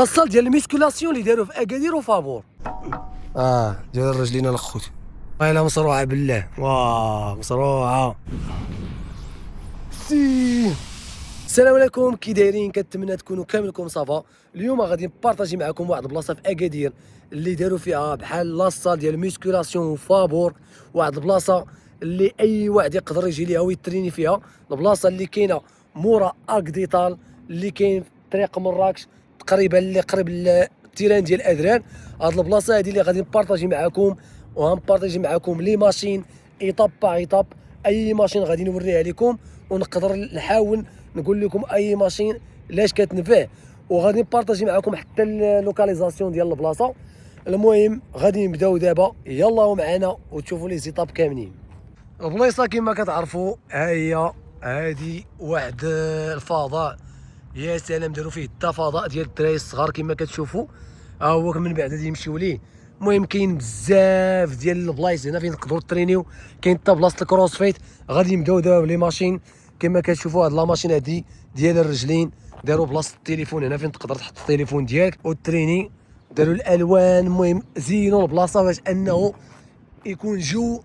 الصال ديال الميسكولاسيون اللي داروا في اكادير وفابور ديال الرجلين الخوت والله مصروعه بالله واه مصروعه سي. السلام عليكم، كي دايرين؟ كنتمنى تكونوا كاملكم صافا. اليوم غادي نبارطاجي معكم واحد البلاصه في اكادير اللي داروا فيها بحال لاصال ديال الميسكولاسيون وفابور، واحد البلاصه اللي اي واحد يقدر يجي ليها ويتريني فيها. البلاصه اللي كاينه مورا اك ديطال اللي كاين في طريق مراكش تقريبا اللي قريب للتيران ديال ادران. هاد البلاصه هادي اللي غادي نبارطاجي معكم، وغنبارطاجي معكم لي ماشين ايطاب با ايطاب. اي ماشين غادي نوريها لكم ونقدر نحاول نقول لكم اي ماشين لاش كتنفع، وغادي نبارطاجي معكم حتى اللوكاليزاسيون ديال البلاصه. المهم غادي نبداو دابا، يلا معنا وتشوفوا لي زيطاب كاملين. البلايصه كما كتعرفوا ها هي، هادي واحد الفضاء، يا سلام داروا فيه حتى فضاء ديال الدراري الصغار كما كتشوفوا. ها هو من بعد غادي يمشيو ليه. المهم كاين بزاف ديال البلايص هنا فين تقدروا ترينيو، كاين حتى بلاصه الكروس فيت. غادي نبداو دابا بلي ماشين كما كتشوفوا. هاد لا ماشين هادي ديال الرجلين، داروا بلاصه التليفون هنا فين تقدر تحط التليفون ديالك وتريني. داروا الالوان، المهم زينوا البلاصه باش انه يكون جو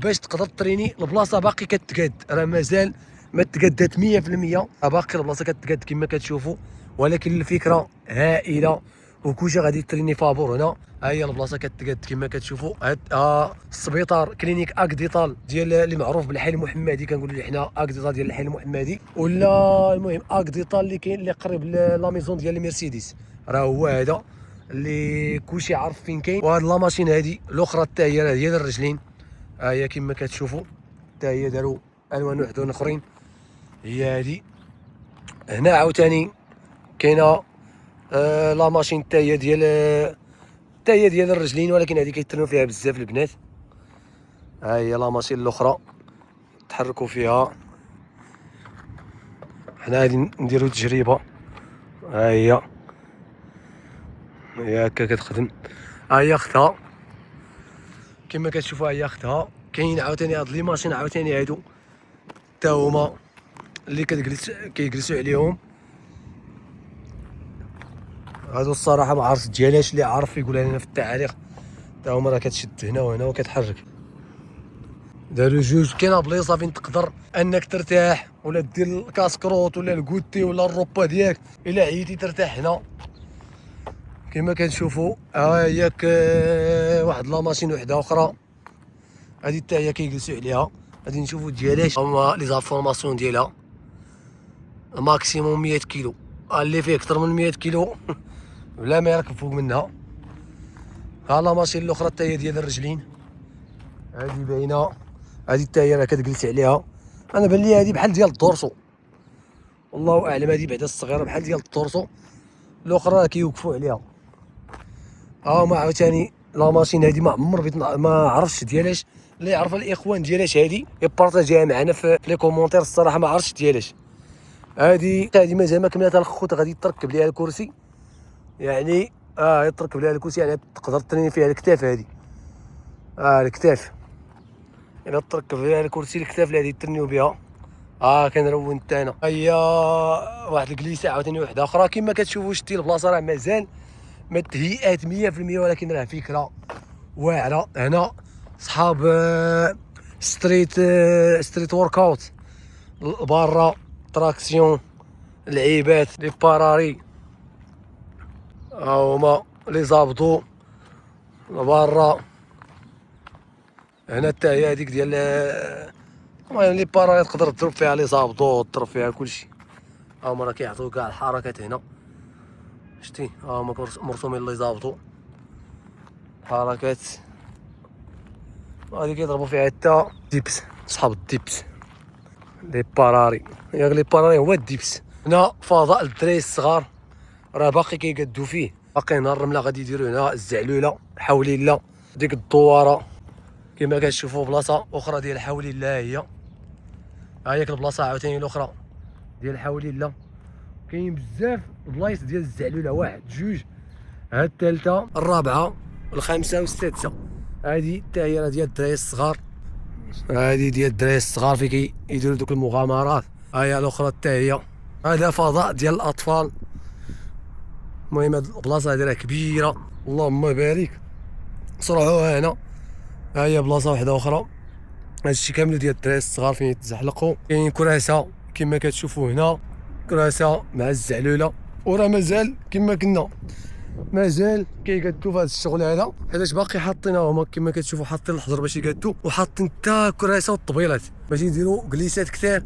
باش تقدر تريني. البلاصه باقي كتقاد، راه مازال ما تقادات 100%، باقي البلاصه كتقاد كما كتشوفوا، ولكن الفكره هائله وكلشي غادي تريني فابور هنا. ها هي البلاصه كتقاد كما كتشوفوا. هاد السبيطار كلينيك اك ديطال ديال اللي معروف بالحي المحمدي، كنقولوا حنا اك ديطال ديال الحي المحمدي، ولا المهم اك ديطال اللي كاين اللي قريب لا ميزون ديال المرسيدس، راه هو هذا اللي كلشي عارف فين كاين. وهاد لا ماشين هادي الاخرى حتى هي ديال الرجلين، ها هي كما كتشوفوا حتى هي داروا الوان وحدين اخرين. هي هادي هنا عاوتاني كاينه لا ماشين حتى هي ديال الرجلين، ولكن هذه كيترنوا فيها بزاف البنات. ها هي لا ماشين الاخرى تحركوا فيها. حنا غادي نديروا تجربه. ها هي هكا كتخدم. ها هي اختها كما كتشوفوا، ها هي اختها. كاين عاوتاني هاد لي ماشين عاوتاني هادو حتى هما اللي كيجلسوا عليهم. هادو الصراحه ما عرفت ديالاش، اللي عارف يقولها لنا في التعاليق. حتى هما راه كتشد هنا وهنا وكتحرك. داروا جوج، كاينه بلايصه فين تقدر انك ترتاح ولا دير الكاسكروط ولا الكوتي ولا الروبا ديالك الا عييتي ترتاح هنا كما كتشوفوا. ها هي واحد لا ماشين وحده اخرى، هذه حتى هي كيجلسوا عليها. غادي نشوفوا ديالاش هما لي زانفورماسيون ديالها. ماكسيموم 100 كيلو، اللي فيه اكثر من 100 كيلو بلا ما يركب فوق منها. ها لا ماشين الاخرى حتى هي ديال الرجلين، هذه باينه. هذه حتى هي راه كتجلس عليها. انا بان لي هذه بحال ديال الدورسو، والله اعلم. هذه بعدا الصغيره بحال ديال الدورسو، الاخرى راه كيوقفوا عليها. هما عاوتاني لا ماشين هذه ما عمر بغيت ما عرفتش ديالاش. اللي يعرف الاخوان ديالاش هذه يبارطاجيها معنا في لي كومونتير. الصراحه ما عرفتش ديالاش. هذه مازال ما كملات الخوت. غادي تركب ليها الكرسي، يعني يتركب ليها الكرسي، يعني تقدر تريني فيها الكتاف. هذه الكتاف، الا تركب فيها الكرسي الكتاف اللي غادي ترنيو بها. كنرون حتى هنا. هي واحد الكليسه عاوتاني وحده اخرى كما كتشوفوا. شتي البلاصه راه مازال ما تهيئات 100%، ولكن راه فكره واعره. هنا صحاب ستريت ورك اوت، برا تراكسيون، العيبات لي باراري، هما لي زابطو برا. هنا حتى هي هذيك ديال المهم لي باراري تقدر تضرب فيها لي زابطو، تضرب فيها كلشي. هما راه كيعطيو كاع الحركات هنا. شتي هما مرسومين لي زابطو حركات. هادي كيضربوا فيها حتى ديبس، صحاب الديبس لي باراري. ياك لي باراري هو الديبس. هنا فضاء الدراري الصغار راه باقي كيقادو فيه. باقي هنا الرمله غادي يديروا هنا الزعلوله حوليله، ديك الدواره كما كتشوفوا. بلاصه اخرى ديال حوليله هي. ها هي البلاصه عاوتاني الاخرى ديال حوليله. كاين بزاف بلايص ديال الزعلوله، واحد جوج، ها الثالثه الرابعه الخامسه والسادسه. هذه حتى هي راه ديال الدراري الصغار، هذه ديال الدراري الصغار فين كيديروا دوك المغامرات. ها هي الاخرى حتى هي. هذا فضاء ديال الاطفال، المهم هاد البلاصه هادي راه كبيره اللهم بارك. صرعوها هنا، ها هي بلاصه واحده اخرى. هادشي كامل ديال الدراري الصغار فين يتزحلقوا. كاين كراسه كما كتشوفوا هنا، كراسه مع الزعلوله. وراه مازال كما كنا مازال كيقادوا في هذا الشغل هذا، حيتاش باقي حاطين هما كما كتشوفوا حاطين الحجر باش يقادوا، وحاطين حتى كراسه والطبيلات باش يديروا جليسات كثار.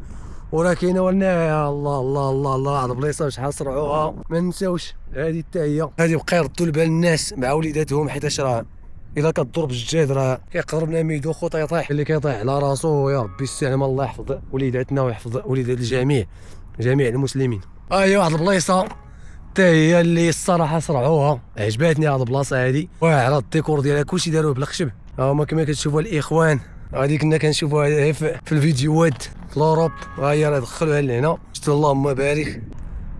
وراه كاينه ولنا الله الله الله الله هاد البلايصه شحال صرعوها ما نساوش. هذه حتى هي، هذه بقى يردوا البال الناس مع وليداتهم، حيتاش راه الا كدور بالجاد راه كيقدر بنادم يدو خوطه يطيح. اللي كيطيح على راسو يا ربي السلامه، الله يحفظ وليداتنا ويحفظ وليدات الجميع، جميع المسلمين. هي واحد البلايصه حتى هي اللي الصراحه صرعوها، عجباتني هاد البلاصه هادي، واعره الديكور ديالها كلشي داروه بالخشب. ها هما كما كتشوفوا الاخوان، هادي كنا كنشوفوها في الفيديوهات في الاوروب، ها هي راه دخلوها لهنا. شفتوا اللهم بارك.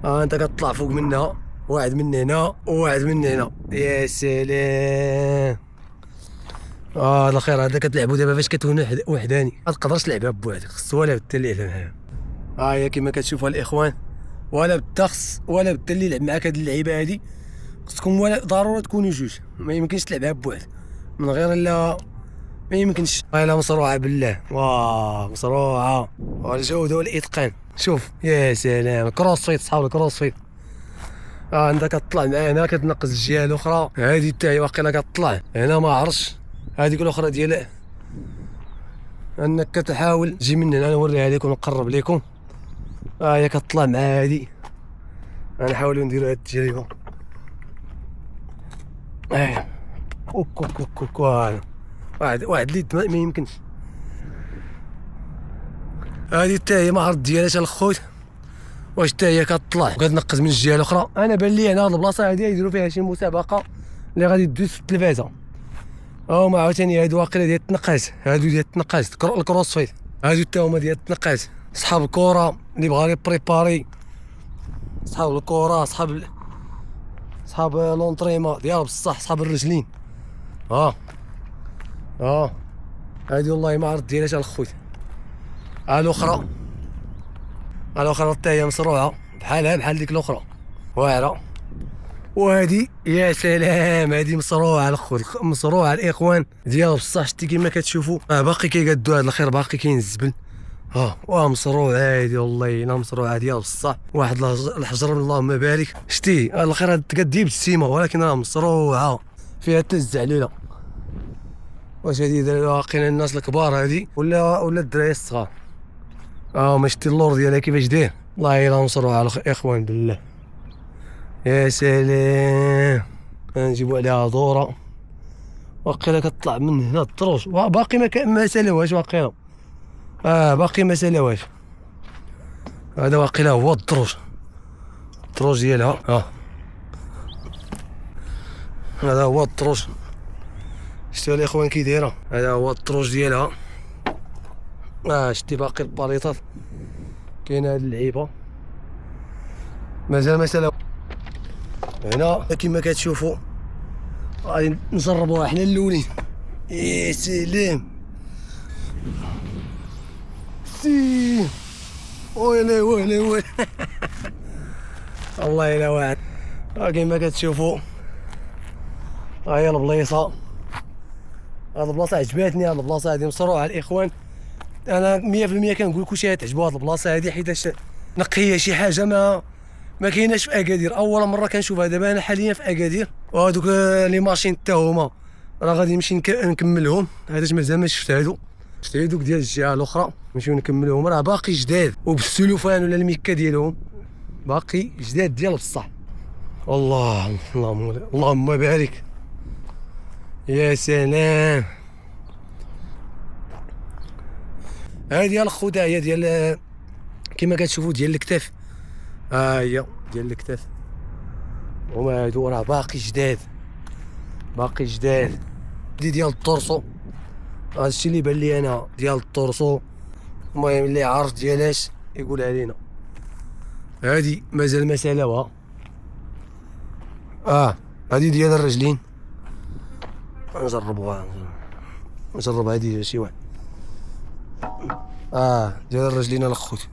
ها انت كتطلع فوق منها، واحد من هنا وواحد من هنا، يا سلام. الاخير هذا كتلعبوا دابا فاش كتكون وحداني، ما تقدرش تلعبها بوحدك، خص ولا بدا اللي يلعب معاها. ها هي كما كتشوفوا الاخوان، ولا بدا خص ولا بدا اللي يلعب معاك هاد اللعيبه هادي، خصكم ولا ضروري تكونوا جوج، ما يمكنش تلعبها بوحدك من غير الا ما يمكنش. الا مصروعه بالله، واه مصروعه، والجوده والاتقان. شوف يا سلام، كروس فيت صحاب الكروس فيت. انت كتطلع معانا كتنقز الجهه الاخرى، هادي حتى هي واقيلا كتطلع هنا ما عرفتش. هذيك الاخرى ديال انك كتحاول تجي من هنا، نوريها لكم ونقرب لكم. هي كتطلع مع هادي، غنحاولوا نديروا هاد التجربه. اوك اوك اوك اوك، واحد ليد ما يمكنش. هادي حتى هي ما عرفت ديالها الخوت واش حتى هي كتطلع وكتنقز من الجهه الاخرى. انا بان لي هنا هاد البلاصه هادي يديروا فيها شي مسابقه اللي غادي تدوز في التلفازه. هما عاوتاني هادو واقيلا ديال التنقاز، هادو ديال التنقاز الكروس فيت، هادو حتى هما ديال التنقاز. صحاب الكره اللي بغا لي بريباري، صحاب الكره، صحاب لونطريمون ديال بصح، صحاب الرجلين. هادي والله ما عرفت ديالها الخوت. الاخرى حتى هي مصروعه بحالها بحال ديك الاخرى، واعره. وهادي يا سلام، هادي مصروعه الخوت، مصروعه الاخوان ديال بصح. شتي كيما كتشوفوا باقي كيقادوا هاد الاخير، باقي كاين الزبل. مصروعه هادي والله الا مصروعه ديال بصح. واحد الحجر اللهم بارك. شتي الاخير هاد تقدي بالسيمه، ولكن راه مصروعه فيها حتى الزعلوله. واش هادي واقيلا الناس الكبار هادي ولا الدراري الصغار؟ ما شتي اللور ديالها كيفاش داير، والله الا مصروعه الاخوان بالله. يا سلام، نجيبو عليها دوره. واقيلا كتطلع من هنا الدروج، باقي ما سالوهاش واقيلا. باقي ما سالوهاش. هذا واقيلا هو الدروج ديالها. هذا هو الدروج. شتي الاخوان كي دايره، هذا هو الدروج ديالها. شتي باقي الباليطات، كاينه هاد اللعيبه مازال ما سالوها. هنا كما كتشوفوا غادي نجربوها حنا الاولين. يا سلام، ويلي ويلي الله الا واعر. كما كتشوفوا هي البلايصه. هاد البلاصه عجباتني، هاد البلاصه هادي مصروعه الاخوان. انا 100% كنقول لكم شي تعجبوا هاد البلاصه هادي، حيتاش نقيه شي حاجه ما كايناش في اكادير. اول مره كنشوفها دابا انا حاليا في اكادير. وهادوك لي ماشين حتى هما راه غادي نمشي نكملهم، حيتاش مازال ما شفت هادو. شفت هادوك ديال الجهه الاخرى، نمشيو نكملوهم، راه باقي جداد وبالسلوفان ولا الميكا ديالهم باقي جداد ديال بصح. اللهم بارك. يا سلام، هادي الخوذه هي ديال كما كتشوفوا ديال الكتاف. هي ديال الكتاف، هما هادو راه باقي جداد. ديال الطرسو، هادشي اللي بان لي انا ديال الطرسو. المهم اللي عارف ديالاش يقول علينا. هادي مازال ما سالاوها. هادي ديال الرجلين، نجرب هادي شي واحد. ديال الرجلين الخوت،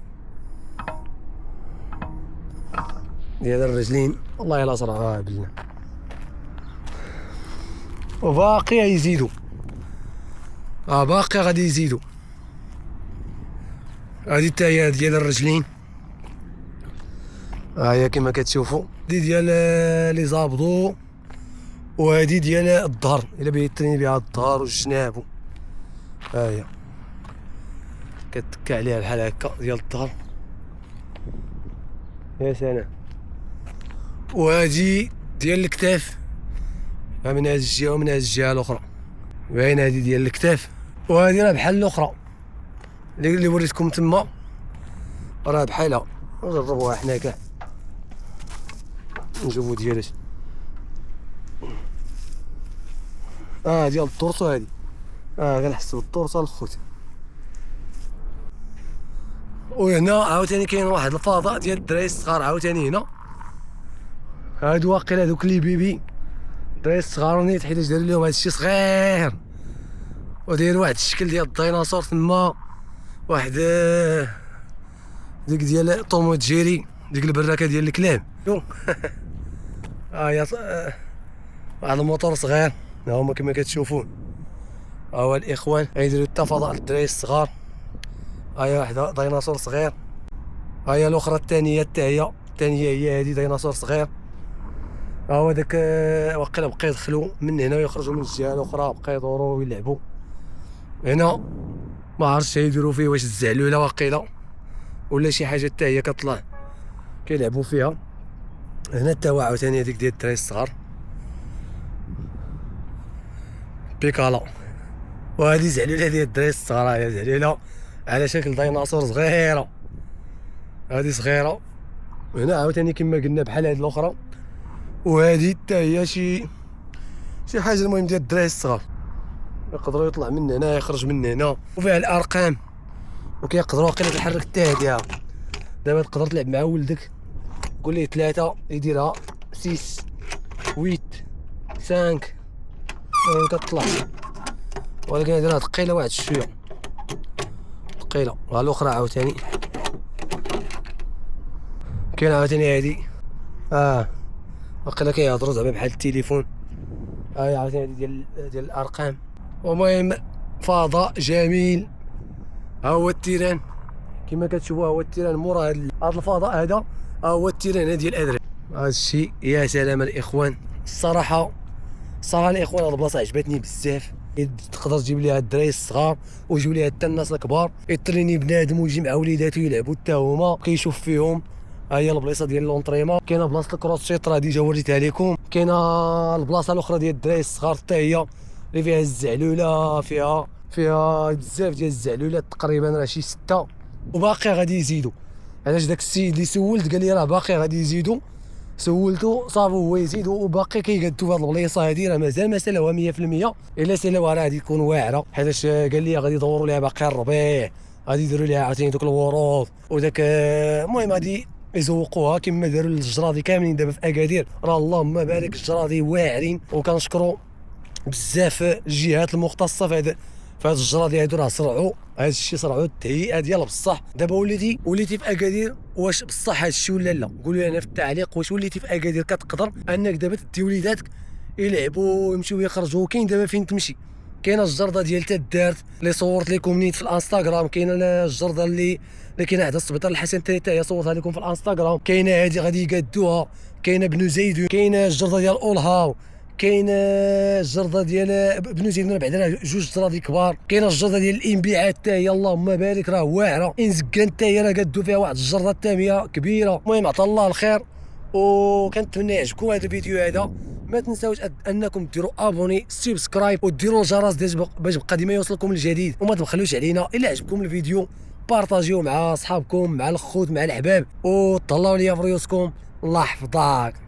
ديال الرجلين والله الا صرا بالله. وباقي يزيدوا، باقي غادي يزيدوا. هادي التايات ديال الرجلين، هي كما كتشوفوا، دي ديال لي زابطو، وهادي ديال الظهر الا بغيتي تريني بها الظهر والجناب. ها هي كتكا عليها بحال هكا ديال الظهر. يا سلام. وهادي ديال الكتاف، من هاد الجهه ومن هاد الجهه الاخرى، باين هادي ديال الكتاف. وهادي راه بحال الاخرى اللي وريتكم تما، راه بحالها. نجربوها حنا كاع، نشوفو ديالاش. ديال الطرطو هادي، كنحس بالطرطو الخوت. وهنا عاوتاني كاين واحد الفضاء ديال الدراري الصغار عاوتاني هنا. هادو واقيلا دوك لي بيبي الدراري الصغار نيت، حيتاش داروا لهم هادشي صغير، وداير واحد الشكل ديال الديناصور تما، واحد ديك ديال طوم وجيري، ديك البراكه ديال الكلاب. هي واحد الموتور صغير، ها هما كما كتشوفون. هو الاخوان غيديروا التفاضل للدراري الصغار. هي واحد ديناصور صغير. هي الاخرى الثانيه حتى هي، الثانيه هي هادي ديناصور صغير. هو داك واقيلا بقى يدخلوا من هنا ويخرجوا من الجهه الاخرى، بقى يدوروا ويلعبوا. هنا ما عرفتش يديروا فيه، واش الزعلوله واقيلا ولا شي حاجه حتى هي كطلع كيلعبوا فيها. هنا حتى هو عاوتاني هذيك ديال الدراري الصغار، بيكالا. وهذه زعلوله ديال الدراري الصغار، هي زعلوله على شكل ديناصور صغيره، هذه صغيره. هنا عاوتاني كما قلنا بحال هذه الاخرى، وهذه حتى هي شي حاجه المهم ديال الدراري الصغار. يقدروا يطلع من هنا يخرج من هنا، وفيها الارقام، وكيقدروا واقيلا تحرك حتى هاديها. دابا تقدر تلعب مع ولدك، قول ليه 3 يديرها 6 8 5 كتطلع. ولكن هادي راه ثقيله واحد شويه، ثقيله. ها الاخرى عاوتاني كاين عاوتاني هادي، واقيلا كيهضروا زعما بحال التليفون. هاي عاوتاني ديال الارقام. ومهم فضاء جميل. ها هو التيران كما كتشوفوا، هو التيران مورا هاد الفضاء هذا، هو التيران ديال الادري. هذا الشيء يا سلام الاخوان. الصراحه الاخوان هاد البلاصه عجبتني بزاف. تقدر تجيب ليها الدراري الصغار ويجيو ليها حتى الناس الكبار، يتريني بنادم ويجي مع وليداتو يلعبوا حتى هما، كيشوف فيهم. ها هي البلاصه ديال لونطريمون. كاينه بلاصه الكروسفيت راه ديجا وريتها لكم. كاينه البلاصه الاخرى ديال الدراري الصغار حتى هي، اللي فيها الزعلوله، فيها بزاف ديال الزعلولات، تقريبا راه شي 6، وباقي غادي يزيدوا. علاش داك السيد اللي سولت قال لي راه باقي غادي يزيدوا، سولتو صافي هو يزيد، وباقي كيقادوا في هاد البلايصه هادي. راه مازال ما سالاوها 100%، الا سالاوها راه غادي تكون واعره، حيتاش قال لي غادي يدوروا ليها باقي الربيع، غادي يديروا ليها عاوتاني دوك الورود وداك. المهم غادي يزوقوها كما داروا الجرادي كاملين دابا في اكادير. راه اللهم بارك الجرادي واعرين، وكنشكروا بزاف الجهات المختصه في هاد الجرادي هادو. راه صرعوا هاد الشيء، صرعوا التهيئه ديال بصح. دابا وليتي في اكادير، واش بصح هاد الشيء ولا لا؟ قولوا لنا في التعليق واش وليتي في اكادير كتقدر انك دابا تدي وليداتك يلعبوا ويمشيو يخرجوا. كاين دابا فين تمشي، كاينه الجرده ديال تدارت اللي صورت لكم نيت في الانستغرام، كاينه الجرده اللي كاينه عند السبيطار الحسن حتى هي صورتها لكم في الانستغرام، كاينه هادي غادي يقادوها، كاينه بنو زيدون، كاينه الجرده ديال اولهاو، كاينه الجرده ديال بنو زيدون بعدا راه جوج جرادي كبار، كاينه الجرده ديال الانبعاث حتى هي اللهم بارك راه واعره، انزكان حتى هي راه قادوا فيها واحد الجرده الثانيه كبيره. المهم عطا الله الخير، وكنتمنى يعجبكم هذا الفيديو هذا. ما تنساوش انكم ديروا ابوني سبسكرايب وديروا الجرس باش بقى ديما يوصلكم الجديد، وما تبخلوش علينا. الا عجبكم الفيديو بارطاجيوه مع صحابكم، مع الخوت، مع الاحباب، وتهلاو ليا في ريوسكم. الله يحفظك.